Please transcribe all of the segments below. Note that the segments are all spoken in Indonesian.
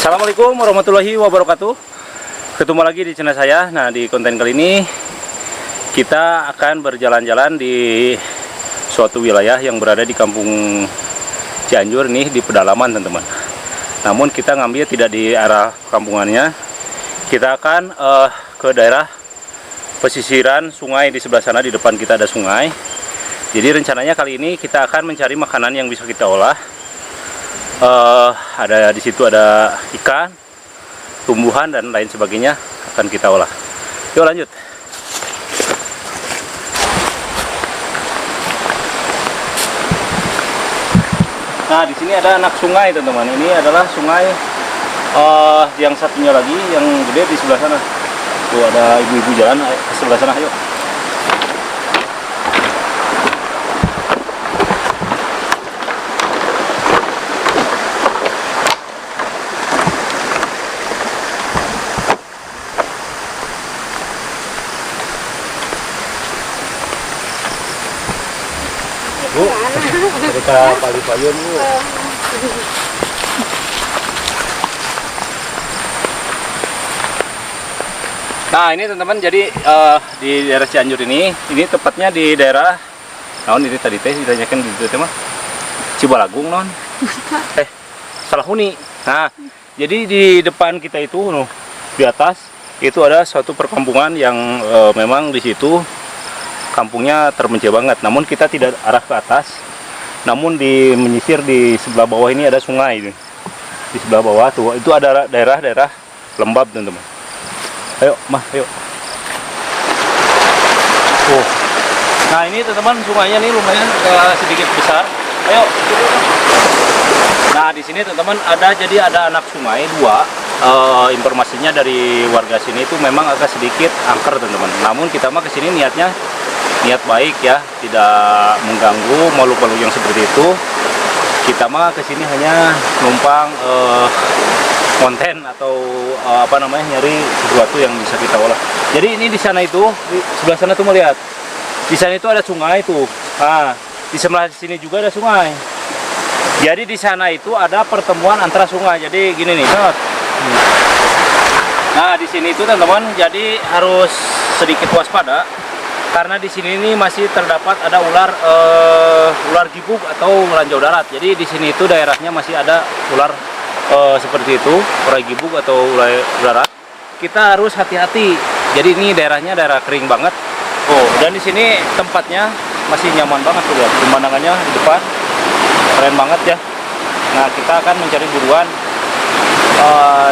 Assalamualaikum warahmatullahi wabarakatuh. Ketemu lagi di channel saya. Nah, di konten kali ini kita akan berjalan-jalan di suatu wilayah yang berada di kampung Cianjur nih, di pedalaman teman-teman. Namun kita ngambil tidak di arah kampungannya. Kita akan ke daerah pesisiran sungai. Di sebelah sana di depan kita ada sungai. Jadi rencananya kali ini kita akan mencari makanan yang bisa kita olah. Ada di situ ada ikan, tumbuhan dan lain sebagainya akan kita olah. Yuk lanjut. Nah, di sini ada anak sungai teman-teman. Ini adalah sungai yang satunya lagi yang gede di sebelah sana. Tuh ada ibu-ibu jalan ke sebelah sana. Yuk. Bu, kita pagi-pagi Bu. Nah ini teman-teman, jadi di daerah Cianjur ini tepatnya di daerah, naon ini tadi teh ditanyakan di situ mah Cibalagung non, Salahuni. Nah jadi di depan kita itu, di atas itu ada suatu perkampungan yang memang di situ kampungnya terpencil banget. Namun kita tidak arah ke atas, namun di menyisir di sebelah bawah ini ada sungai. Di sebelah bawah tuh itu ada daerah-daerah lembab teman-teman. Ayo mah, ayo. Nah ini teman-teman, sungainya nih lumayan sedikit besar. Ayo. Nah di sini teman-teman ada anak sungai dua. Informasinya dari warga sini itu memang agak sedikit angker teman-teman. Namun kita mah kesini niatnya niat baik ya, tidak mengganggu makhluk-makhluk yang seperti itu. Kita mah kesini hanya numpang konten atau nyari sesuatu yang bisa kita olah. Jadi ini di sana itu, di sebelah sana tuh melihat, di sana itu ada sungai tuh. Nah, di sebelah sini juga ada sungai. Jadi di sana itu ada pertemuan antara sungai. Jadi gini nih, nah di sini itu teman-teman, jadi harus sedikit waspada. Karena di sini ini masih terdapat ada ular gibug atau ranjau darat. Jadi di sini itu daerahnya masih ada ular seperti itu, ular gibug atau ular darat. Kita harus hati-hati. Jadi ini daerahnya daerah kering banget. Dan di sini tempatnya masih nyaman banget tuh lihat. Pemandangannya di depan keren banget ya. Nah kita akan mencari buruan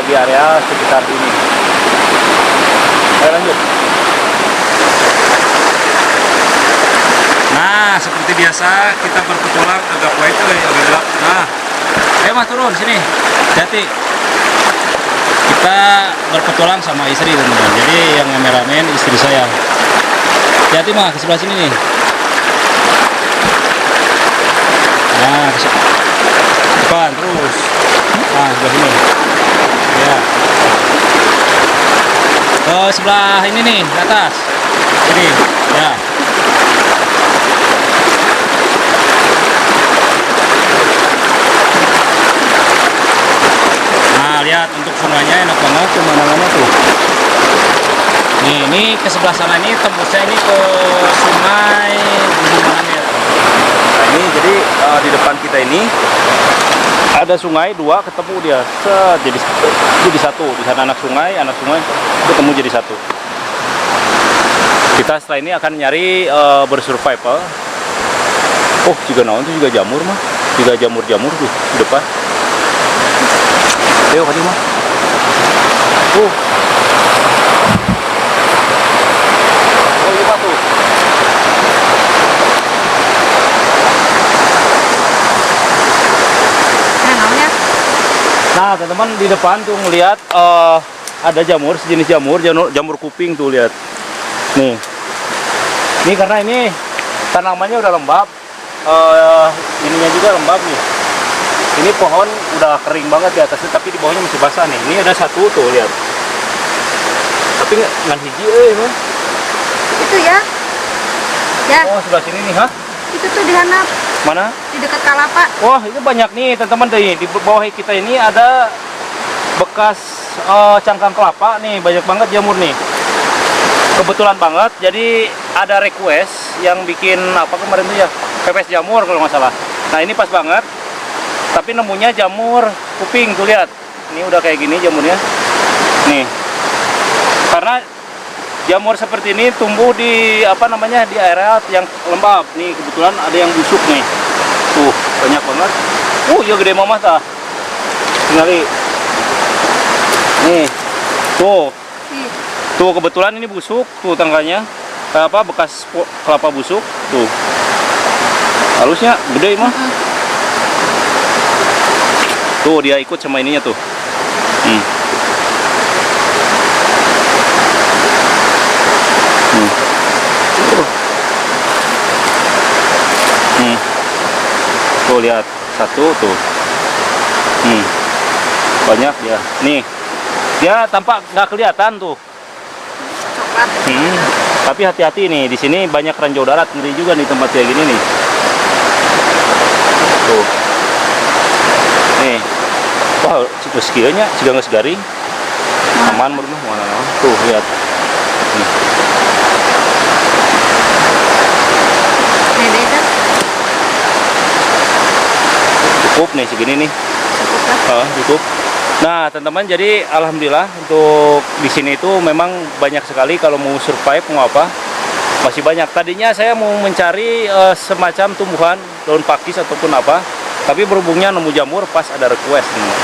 di area sekitar ini. Ayo lanjut. Nah, seperti biasa kita berpetualang agak white agak gelap. Nah, ayo mah turun sini. Hati. Kita berpetualang sama istri teman-teman. Jadi yang kameramen istri saya. Hati mah ke sebelah sini nih. Nah, ke depan terus. Nah, sebelah sini. Ya. Ke sebelah ini nih, ke atas. Sini. Ya. Lihat untuk sungainya enak banget pemandangannya tuh. Nih, ini ke sebelah sana ini tembusnya ini ke sungai Gunung ya. Nah ini jadi di depan kita ini ada sungai dua ketemu dia jadi satu. Di sana anak sungai ketemu jadi satu. Kita setelah ini akan nyari bersurvival. Juga naon tuh juga jamur mah, juga jamur tuh di depan. Ayo kali mah. Iya tuh. Nah, teman-teman di depan tuh ngelihat ada jamur, sejenis jamur kuping tuh lihat. Nih. Ini karena ini tanamannya udah lembab. Ininya juga lembab nih. Ini pohon udah kering banget di atasnya, tapi di bawahnya masih basah nih. Ini ada satu tuh, lihat. Tapi ngan hiji mah. Itu ya. Ya. Oh, sebelah sini nih, Itu tuh dihanap. Mana? Di dekat Kalapa. Wah, itu banyak nih teman-teman. Di bawah kita ini ada bekas cangkang kelapa nih, banyak banget jamur nih. Kebetulan banget, jadi ada request yang bikin apa kemarin tuh ya, pepes jamur kalau nggak salah. Nah ini pas banget, tapi nemunya jamur kuping tuh, lihat. Ini udah kayak gini jamurnya, nih. Karena jamur seperti ini tumbuh di apa namanya, di area yang lembab. Nih kebetulan ada yang busuk nih, tuh banyak banget. Ya gede mama tah. Tinggali. Nih, tuh. Tuh kebetulan ini busuk, tuh tangganya apa bekas kelapa busuk, tuh halusnya gede mah. Tuh dia ikut sama ininya tuh. Tuh lihat satu tuh. Banyak dia. Nih dia tampak nggak kelihatan tuh. Tapi hati-hati nih, di sini banyak ranjau darat, ngeri juga nih tempat kayak gini nih. Tuh. Nih. Wah, sekianya juga nggak segaring. Aman bermah mana. Tuh, lihat. Nih. Cukup nih segini nih. Cukup. Nah, teman-teman, jadi alhamdulillah untuk di sini itu memang banyak sekali kalau mau survive mau apa masih banyak. Tadinya saya mau mencari semacam tumbuhan daun pakis ataupun apa, tapi berhubungnya nemu jamur pas ada request nih.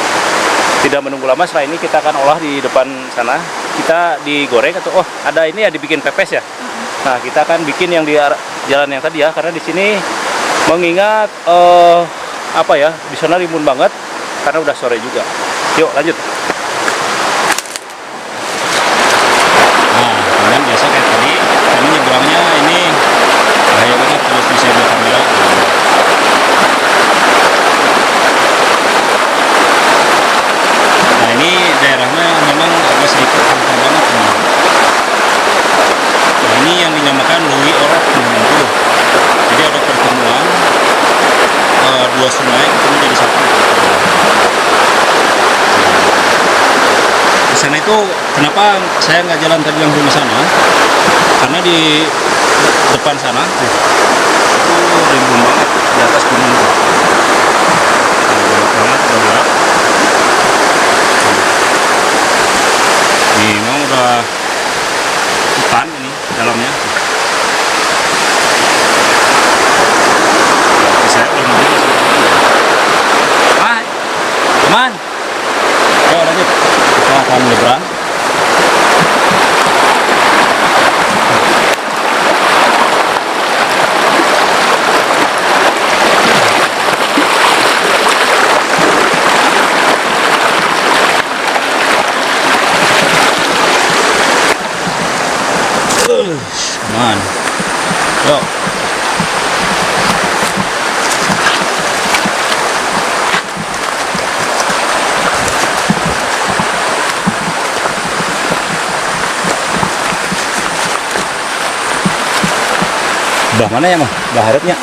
Tidak menunggu lama, setelah ini kita akan olah di depan sana. Kita digoreng atau ada ini ya dibikin pepes ya. Nah, kita akan bikin yang di jalan yang tadi ya, karena di sini mengingat apa ya, di sana rimbun banget karena udah sore juga. Yuk lanjut. Nah, kemudian biasa kayak tadi, kami nyebrangnya ini bahaya banget kalau disable kamera. Nah ini daerahnya memang agak sedikit angker banget nih. Nah ini yang dinamakan Lui Orok tuh. Jadi ada pertemuan dua sungai ketemu jadi satu. Di sana itu kenapa saya nggak jalan tadi langsung ke sana? Karena di depan sana tuh itu rimbun banget di atas gunung tuh. Banget udah gelap. Ini memang udah hutan ini dalamnya. Saya belum ada. Hai, teman. Ayo lanjut. Kita akan nyebrang. Aman. Yuk. Belah mana ya mah? Belah harapnya.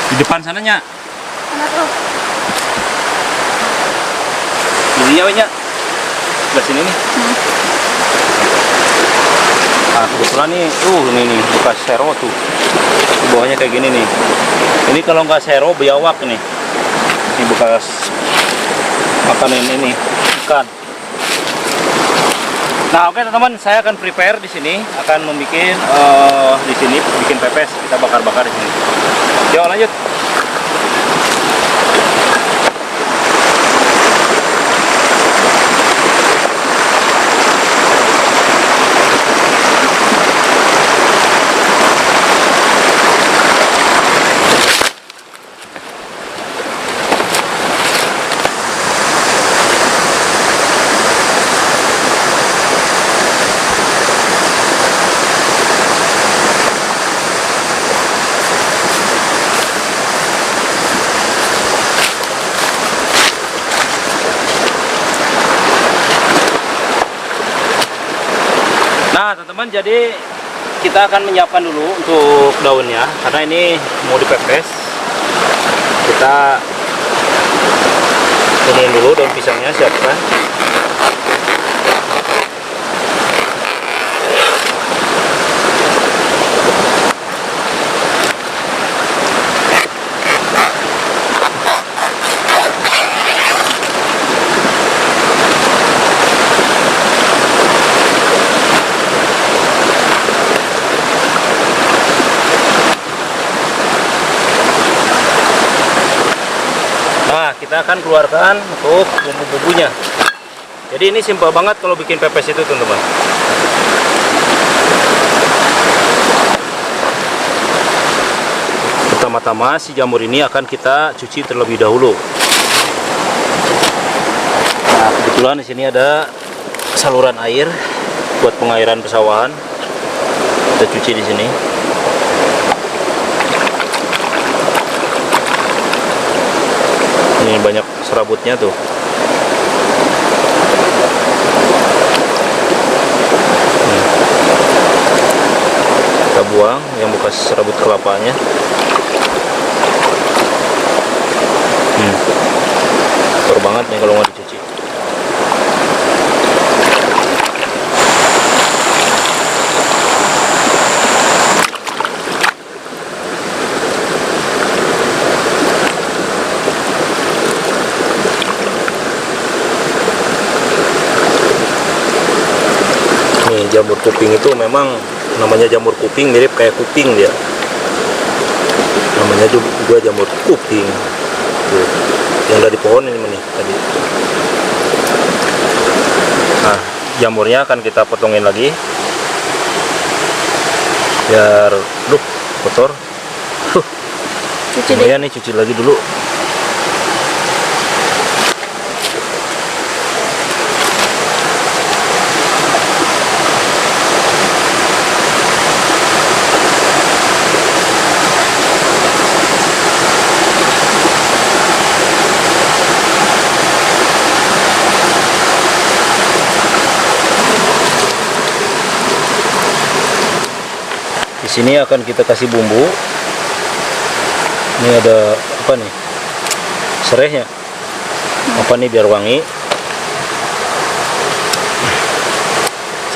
Di depan sananya. Mana tuh? Ininya banyak. Sebelah sini nih. Nah, kebetulan nih, ini nih bekas sero tuh. Di bawahnya kayak gini nih. Ini kalau nggak sero biawak nih. Ini bekas makanan ini ikan. Nah, oke teman-teman, saya akan prepare di sini, akan membuat di sini bikin pepes, kita bakar-bakar di sini. Yuk lanjut. teman-teman, jadi kita akan menyiapkan dulu untuk daunnya karena ini mau dipepes. Kita iniin dulu daun pisangnya, siapkan. Nah, kita akan keluarkan untuk bumbu-bumbunya. Jadi ini simpel banget kalau bikin pepes itu, teman-teman. Pertama-tama si jamur ini akan kita cuci terlebih dahulu. Nah, kebetulan di sini ada saluran air buat pengairan pesawahan. Kita cuci di sini. Ini banyak serabutnya tuh. Kita buang yang bekas serabut kelapanya. Kotor banget nih kalau nggak dicuci. Nih, jamur kuping itu memang namanya jamur kuping, mirip kayak kuping dia. Namanya juga jamur kuping. Tuh, yang dari pohon ini nih tadi. Nah, jamurnya akan kita potongin lagi. Biar kotor. Cuci deh. Lumayan nih, cuci lagi dulu. Di sini akan kita kasih bumbu. Ini ada apa nih? Serehnya. Apa nih biar wangi?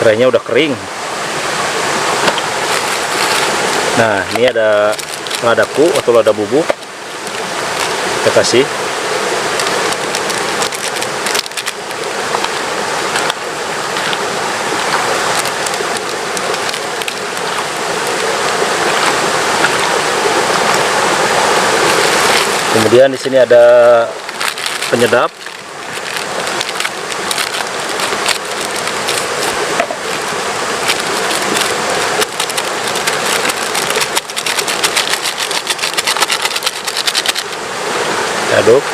Serehnya udah kering. Nah, ini ada ladaku atau lada bubuk. Kita kasih. Kemudian di sini ada penyedap. Aduk.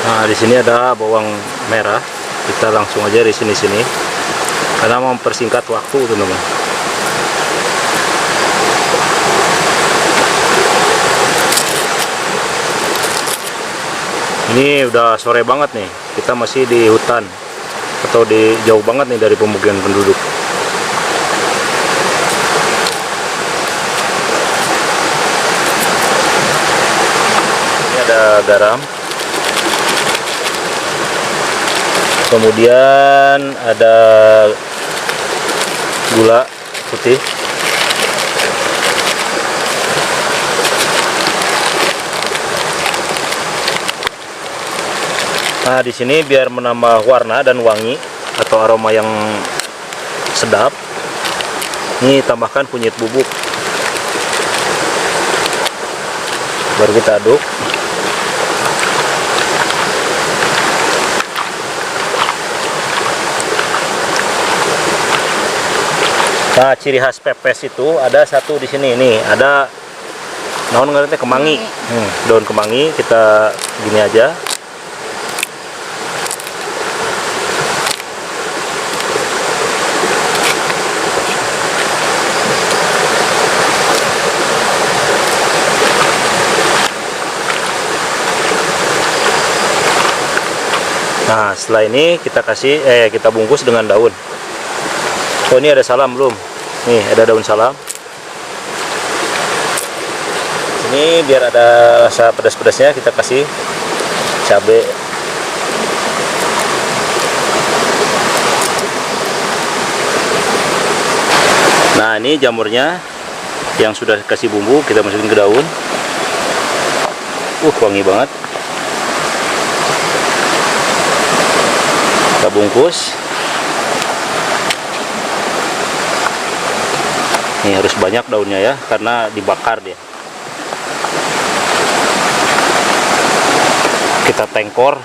Nah, di sini ada bawang merah. Kita langsung aja di sini karena mempersingkat waktu, teman-teman. Ini udah sore banget nih, kita masih di hutan atau di jauh banget nih dari pemukiman penduduk. Ini ada garam, kemudian ada gula putih. Nah, di sini biar menambah warna dan wangi atau aroma yang sedap, ini tambahkan kunyit bubuk. Baru kita aduk. Nah, ciri khas pepes itu ada satu di sini. Nih, ada naon ngaranna kemangi. Daun kemangi kita gini aja. Nah, setelah ini kita bungkus dengan daun. Oh, ini ada salam belum? Nih, ada daun salam. Ini biar ada rasa pedas-pedasnya, kita kasih cabai. Nah, ini jamurnya yang sudah kasih bumbu, kita masukin ke daun. Wangi banget. Kita bungkus. Ini harus banyak daunnya ya, karena dibakar dia. Kita tengkor.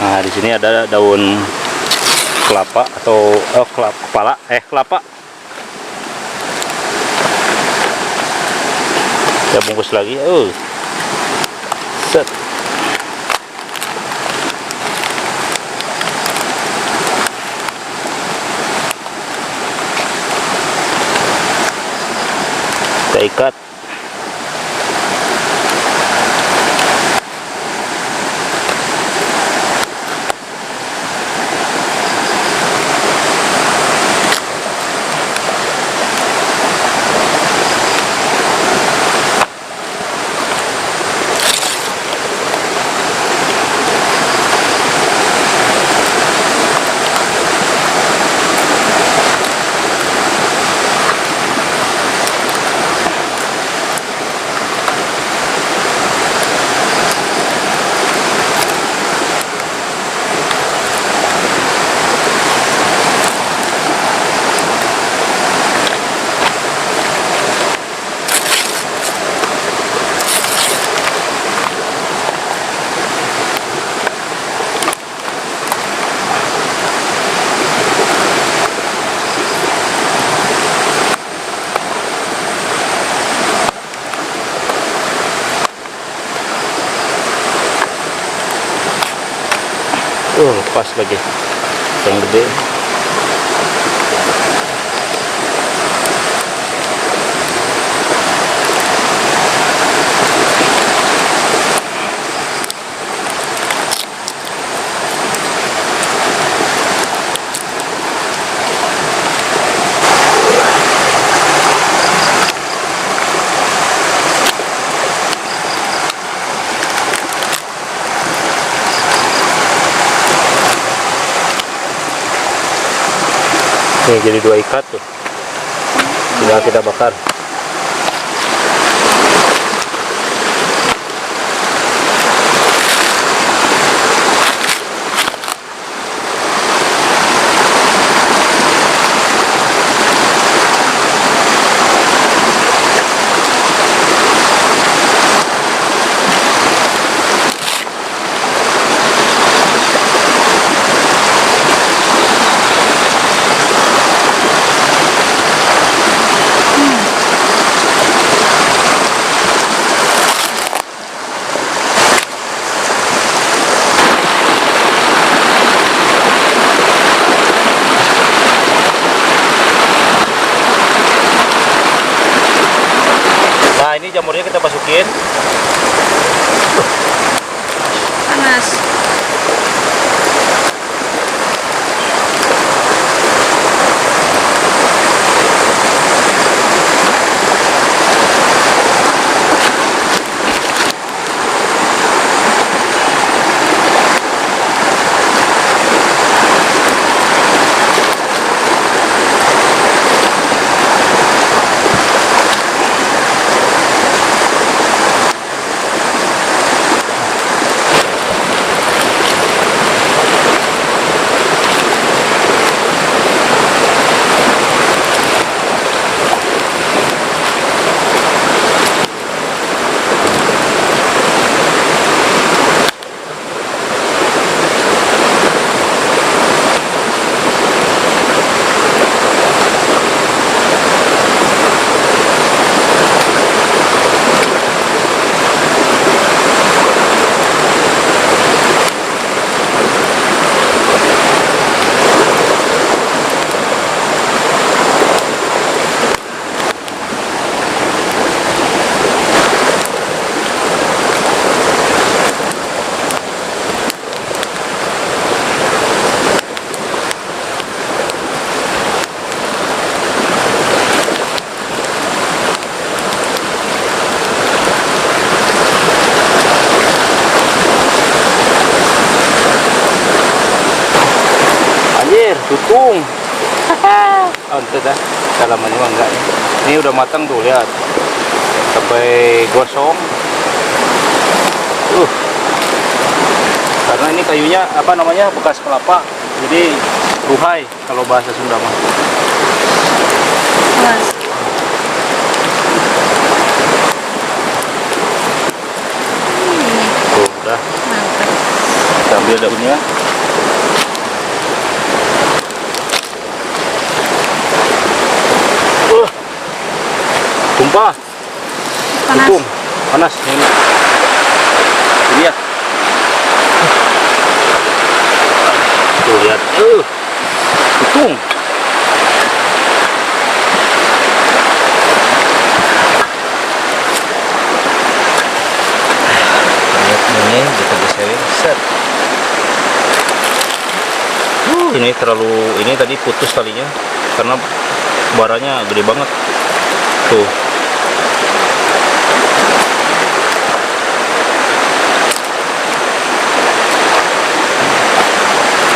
Nah, di sini ada daun kelapa atau kelapa. Kita bungkus lagi. Set. Kita ikat. Lepas lagi yang gede. Nih, jadi 2 ikat tuh. Tinggal kita bakar. Nah, ini jamurnya kita masukin. Panas. Oh, itu dah. Dalamannya mah enggak. Ini udah matang tuh, lihat. Sampai gosong. Karena ini kayunya apa namanya bekas kelapa, jadi ruhai kalau bahasa Sunda mah. Mas. Tuh, udah. Mantap. Kita ambil daunnya. Tumpah. Panas. Tumpung. Panas ini. Ini ya. Tuh lihat, tutung. Lihat ini kita geserin, set. Ini terlalu, ini tadi putus talinya karena baranya gede banget. Tuh.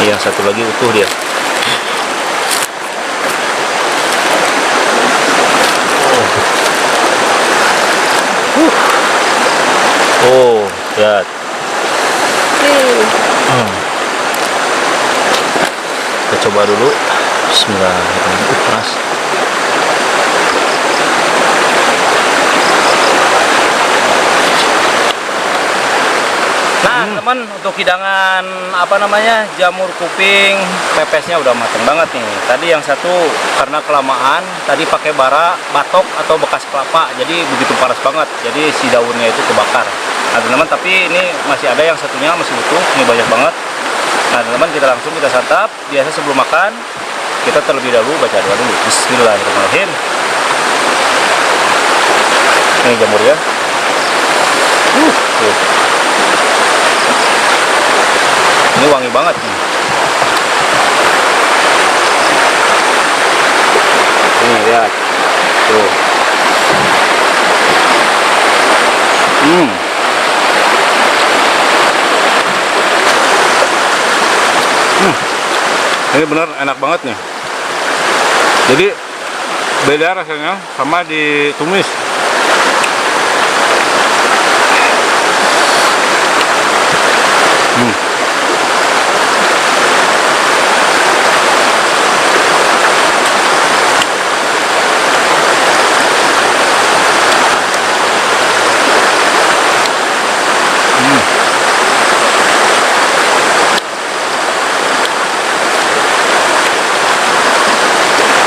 Yang satu lagi utuh dia. Oh, lihat. Kita coba dulu. Bismillahirrahmanirrahim. Panas. Nah, teman, untuk hidangan apa namanya jamur kuping pepesnya udah mateng banget nih. Tadi yang satu karena kelamaan tadi pakai bara batok atau bekas kelapa, jadi begitu panas banget. Jadi si daunnya itu kebakar. Nah, teman-teman, tapi ini masih ada yang satunya masih utuh. Ini banyak banget. Nah, teman-teman, kita langsung kita santap. Biasa sebelum makan kita terlebih dahulu baca doa dulu. Bismillahirrahmanirrahim. Ini jamurnya. Tuh. Ini wangi banget nih. Ini lihat. Tuh. Ini benar enak banget nih. Jadi beda rasanya sama ditumis.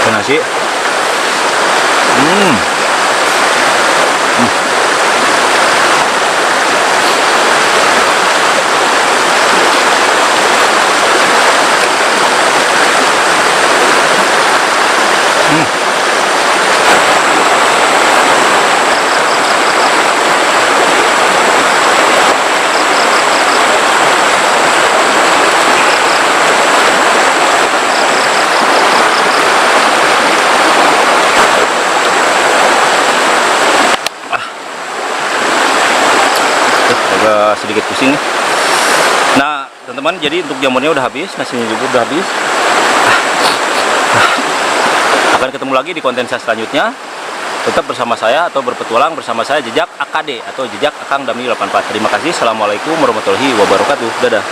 Nasi. Sedikit pusing nih. Nah, teman-teman, jadi untuk jamurnya udah habis, nasinya juga udah habis. Akan ketemu lagi di konten saya selanjutnya. Tetap bersama saya atau berpetualang bersama saya Jejak AKD atau Jejak Akang Damni 84. Terima kasih. Assalamualaikum warahmatullahi wabarakatuh. Dadah.